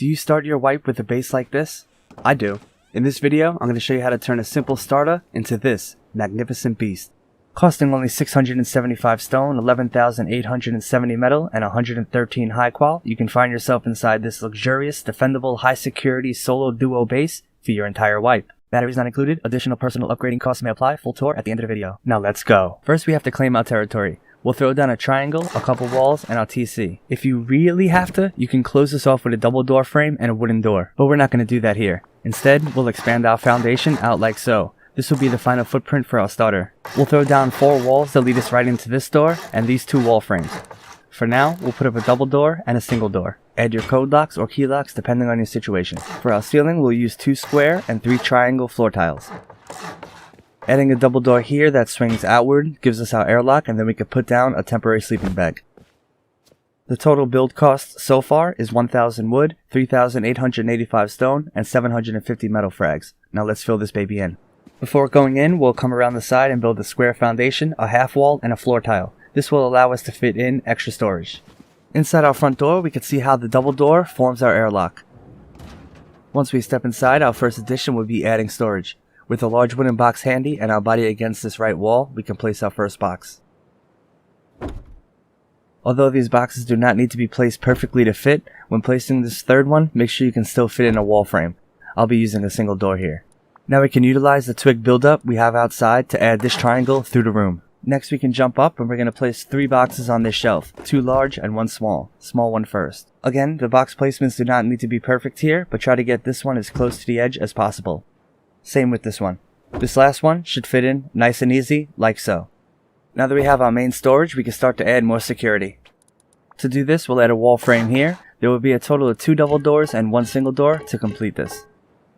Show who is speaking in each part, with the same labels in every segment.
Speaker 1: Do you start your wipe with a base like this? I do. In this video, I'm going to show you how to turn a simple starter into this magnificent beast. Costing only 675 stone, 11,870 metal, and 113 high qual, you can find yourself inside this luxurious, defendable, high security solo duo base for your entire wipe. Batteries not included, additional personal upgrading costs may apply, full tour at the end of the video. Now let's go. First we have to claim our territory. We'll throw down a triangle, a couple walls, and our TC. If you really have to, you can close this off with a double door frame and a wooden door, but we're not going to do that here. Instead, we'll expand our foundation out like so. This will be the final footprint for our starter. We'll throw down 4 walls that lead us right into this door and these 2 wall frames. For now, we'll put up a double door and a single door. Add your code locks or key locks depending on your situation. For our ceiling, we'll use 2 square and 3 triangle floor tiles. Adding a double door here that swings outward gives us our airlock, and then we can put down a temporary sleeping bag. The total build cost so far is 1,000 wood, 3,885 stone, and 750 metal frags. Now let's fill this baby in. Before going in, we'll come around the side and build a square foundation, a half wall, and a floor tile. This will allow us to fit in extra storage. Inside our front door, we can see how the double door forms our airlock. Once we step inside, our first addition would be adding storage. With a large wooden box handy and our body against this right wall, we can place our first box. Although these boxes do not need to be placed perfectly to fit, when placing this third one, make sure you can still fit in a wall frame. I'll be using a single door here. Now we can utilize the twig buildup we have outside to add this triangle through the room. Next we can jump up and we're going to place 3 boxes on this shelf, 2 large and 1 small. Small one first. Again, the box placements do not need to be perfect here, but try to get this one as close to the edge as possible. Same with this one. This last one should fit in nice and easy, like so. Now that we have our main storage, we can start to add more security. To do this, we'll add a wall frame here. There will be a total of 2 double doors and 1 single door to complete this.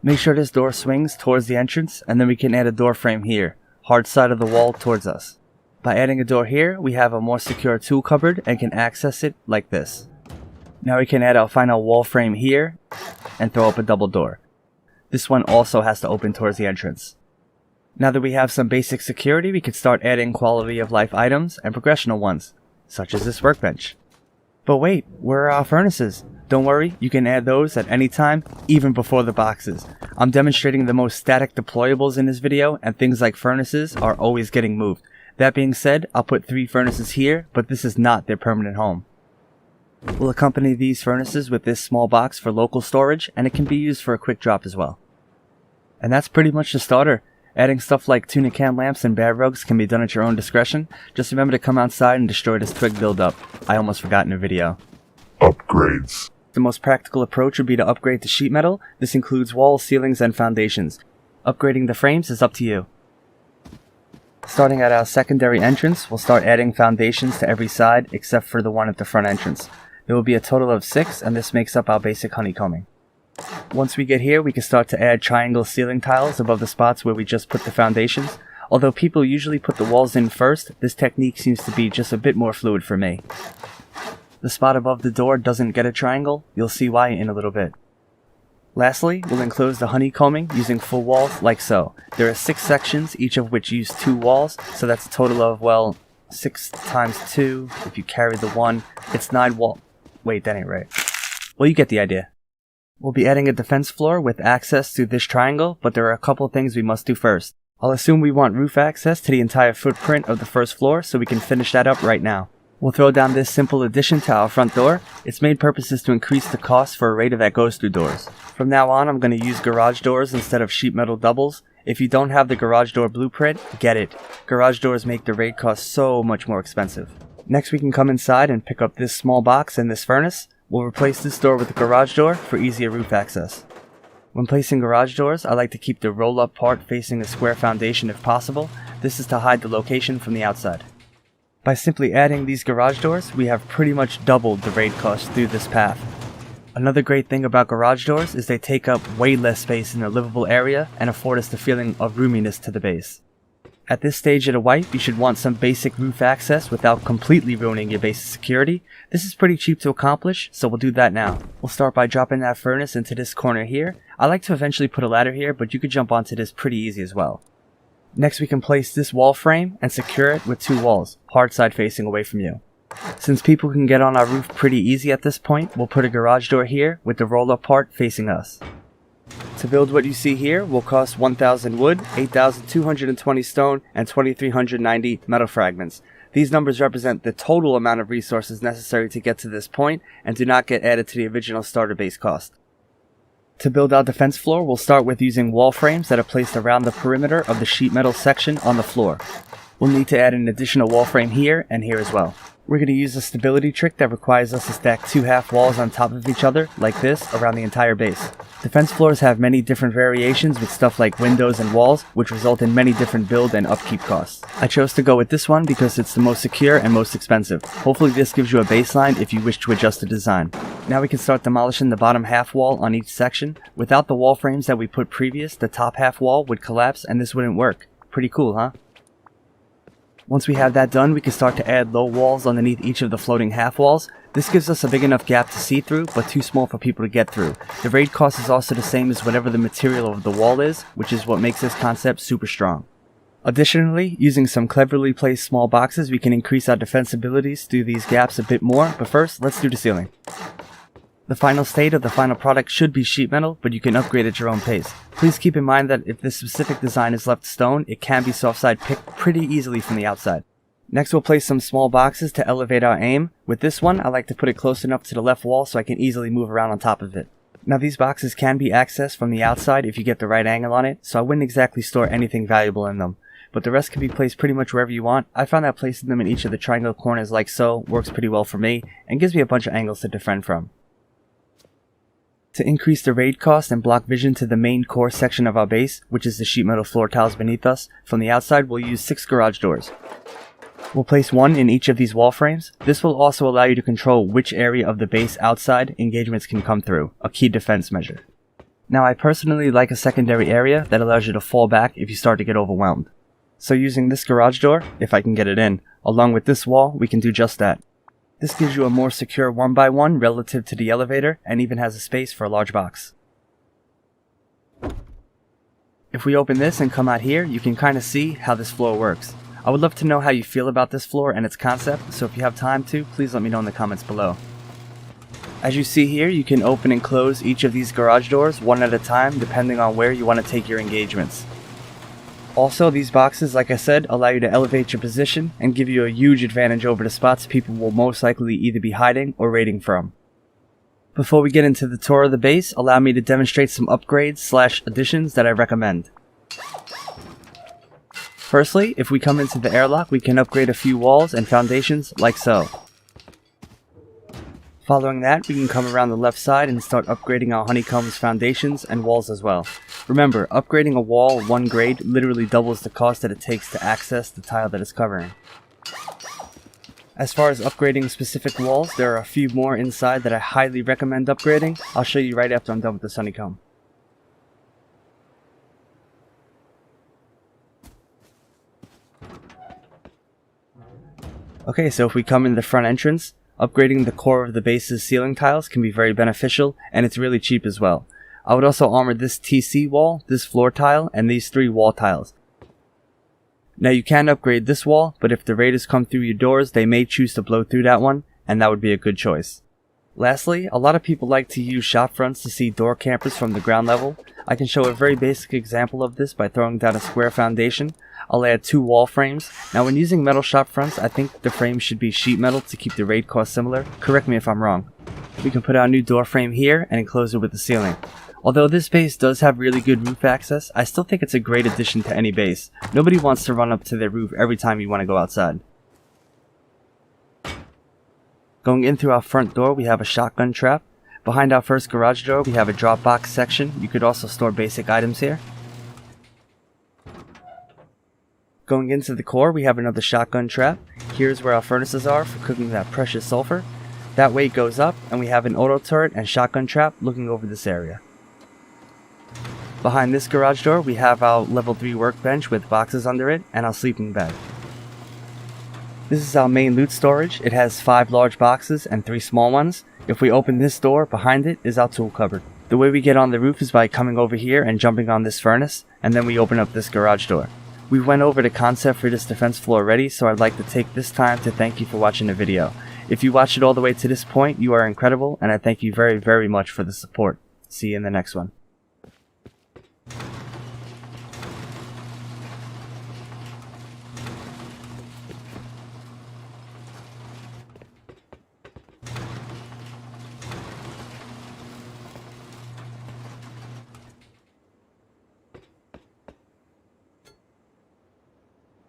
Speaker 1: Make sure this door swings towards the entrance, and then we can add a door frame here, hard side of the wall towards us. By adding a door here, we have a more secure tool cupboard and can access it like this. Now we can add our final wall frame here and throw up a double door. This one also has to open towards the entrance. Now that we have some basic security, we can start adding quality of life items and progressional ones, such as this workbench. But wait, where are our furnaces? Don't worry, you can add those at any time, even before the boxes. I'm demonstrating the most static deployables in this video, and things like furnaces are always getting moved. That being said, I'll put 3 furnaces here, but this is not their permanent home. We'll accompany these furnaces with this small box for local storage, and it can be used for a quick drop as well. And that's pretty much the starter. Adding stuff like tuna can lamps and bed rugs can be done at your own discretion. Just remember to come outside and destroy this twig buildup. I almost forgot in the video.
Speaker 2: Upgrades.
Speaker 1: The most practical approach would be to upgrade to sheet metal. This includes walls, ceilings, and foundations. Upgrading the frames is up to you. Starting at our secondary entrance, we'll start adding foundations to every side except for the one at the front entrance. There will be a total of 6, and this makes up our basic honeycombing. Once we get here, we can start to add triangle ceiling tiles above the spots where we just put the foundations. Although people usually put the walls in first, this technique seems to be just a bit more fluid for me. The spot above the door doesn't get a triangle. You'll see why in a little bit. Lastly, we'll enclose the honeycombing using full walls like so. There are 6 sections, each of which use 2 walls, so that's a total of, well, 6 times 2. If you carry the 1, it's 9 wall. Wait, that ain't right. Well, you get the idea. We'll be adding a defense floor with access to this triangle, but there are a couple things we must do first. I'll assume we want roof access to the entire footprint of the first floor, so we can finish that up right now. We'll throw down this simple addition to our front door. Its main purpose is to increase the cost for a raider that goes through doors. From now on, I'm going to use garage doors instead of sheet metal doubles. If you don't have the garage door blueprint, get it. Garage doors make the raid cost so much more expensive. Next, we can come inside and pick up this small box and this furnace. We'll replace this door with a garage door for easier roof access. When placing garage doors, I like to keep the roll-up part facing a square foundation if possible. This is to hide the location from the outside. By simply adding these garage doors, we have pretty much doubled the raid cost through this path. Another great thing about garage doors is they take up way less space in the livable area and afford us the feeling of roominess to the base. At this stage of the wipe, you should want some basic roof access without completely ruining your base's security. This is pretty cheap to accomplish, so we'll do that now. We'll start by dropping that furnace into this corner here. I like to eventually put a ladder here, but you could jump onto this pretty easy as well. Next we can place this wall frame and secure it with 2 walls, hard side facing away from you. Since people can get on our roof pretty easy at this point, we'll put a garage door here with the roll-up part facing us. To build what you see here will cost 1,000 wood, 8,220 stone, and 2,390 metal fragments. These numbers represent the total amount of resources necessary to get to this point and do not get added to the original starter base cost. To build our defense floor, we'll start with using wall frames that are placed around the perimeter of the sheet metal section on the floor. We'll need to add an additional wall frame here and here as well. We're going to use a stability trick that requires us to stack two half walls on top of each other, like this, around the entire base. Defense floors have many different variations with stuff like windows and walls, which result in many different build and upkeep costs. I chose to go with this one because it's the most secure and most expensive. Hopefully this gives you a baseline if you wish to adjust the design. Now we can start demolishing the bottom half wall on each section. Without the wall frames that we put previous, the top half wall would collapse and this wouldn't work. Pretty cool, huh? Once we have that done, we can start to add low walls underneath each of the floating half walls. This gives us a big enough gap to see through, but too small for people to get through. The raid cost is also the same as whatever the material of the wall is, which is what makes this concept super strong. Additionally, using some cleverly placed small boxes, we can increase our defense abilities through these gaps a bit more, but first, let's do the ceiling. The final state of the final product should be sheet metal, but you can upgrade at your own pace. Please keep in mind that if this specific design is left stone, it can be soft side picked pretty easily from the outside. Next we'll place some small boxes to elevate our aim. With this one, I like to put it close enough to the left wall so I can easily move around on top of it. Now these boxes can be accessed from the outside if you get the right angle on it, so I wouldn't exactly store anything valuable in them. But the rest can be placed pretty much wherever you want. I found that placing them in each of the triangle corners like so works pretty well for me, and gives me a bunch of angles to defend from. To increase the raid cost and block vision to the main core section of our base, which is the sheet metal floor tiles beneath us, from the outside we'll use 6 garage doors. We'll place one in each of these wall frames. This will also allow you to control which area of the base outside engagements can come through, a key defense measure. Now I personally like a secondary area that allows you to fall back if you start to get overwhelmed. So using this garage door, if I can get it in, along with this wall, we can do just that. This gives you a more secure 1x1 relative to the elevator and even has a space for a large box. If we open this and come out here, you can kind of see how this floor works. I would love to know how you feel about this floor and its concept, so if you have time to, please let me know in the comments below. As you see here, you can open and close each of these garage doors one at a time depending on where you want to take your engagements. Also, these boxes, like I said, allow you to elevate your position and give you a huge advantage over the spots people will most likely either be hiding or raiding from. Before we get into the tour of the base, allow me to demonstrate some upgrades / additions that I recommend. Firstly, if we come into the airlock, we can upgrade a few walls and foundations like so. Following that, we can come around the left side and start upgrading our honeycombs foundations and walls as well. Remember, upgrading a wall 1 grade literally doubles the cost that it takes to access the tile that it's covering. As far as upgrading specific walls, there are a few more inside that I highly recommend upgrading. I'll show you right after I'm done with this honeycomb. Okay, so if we come in the front entrance, upgrading the core of the base's ceiling tiles can be very beneficial, and it's really cheap as well. I would also armor this TC wall, this floor tile, and these 3 wall tiles. Now you can upgrade this wall, but if the raiders come through your doors, they may choose to blow through that one, and that would be a good choice. Lastly, a lot of people like to use shop fronts to see door campers from the ground level. I can show a very basic example of this by throwing down a square foundation. I'll add 2 wall frames. Now when using metal shop fronts, I think the frames should be sheet metal to keep the raid cost similar. Correct me if I'm wrong. We can put our new door frame here and enclose it with the ceiling. Although this base does have really good roof access, I still think it's a great addition to any base. Nobody wants to run up to their roof every time you want to go outside. Going in through our front door, we have a shotgun trap. Behind our first garage door, we have a drop box section. You could also store basic items here. Going into the core, we have another shotgun trap. Here's where our furnaces are for cooking that precious sulfur. That way it goes up, and we have an auto turret and shotgun trap looking over this area. Behind this garage door, we have our level 3 workbench with boxes under it, and our sleeping bag. This is our main loot storage. It has 5 large boxes and 3 small ones. If we open this door, behind it is our tool cupboard. The way we get on the roof is by coming over here and jumping on this furnace, and then we open up this garage door. We went over the concept for this defense floor already, so I'd like to take this time to thank you for watching the video. If you watched it all the way to this point, you are incredible, and I thank you very, very much for the support. See you in the next one.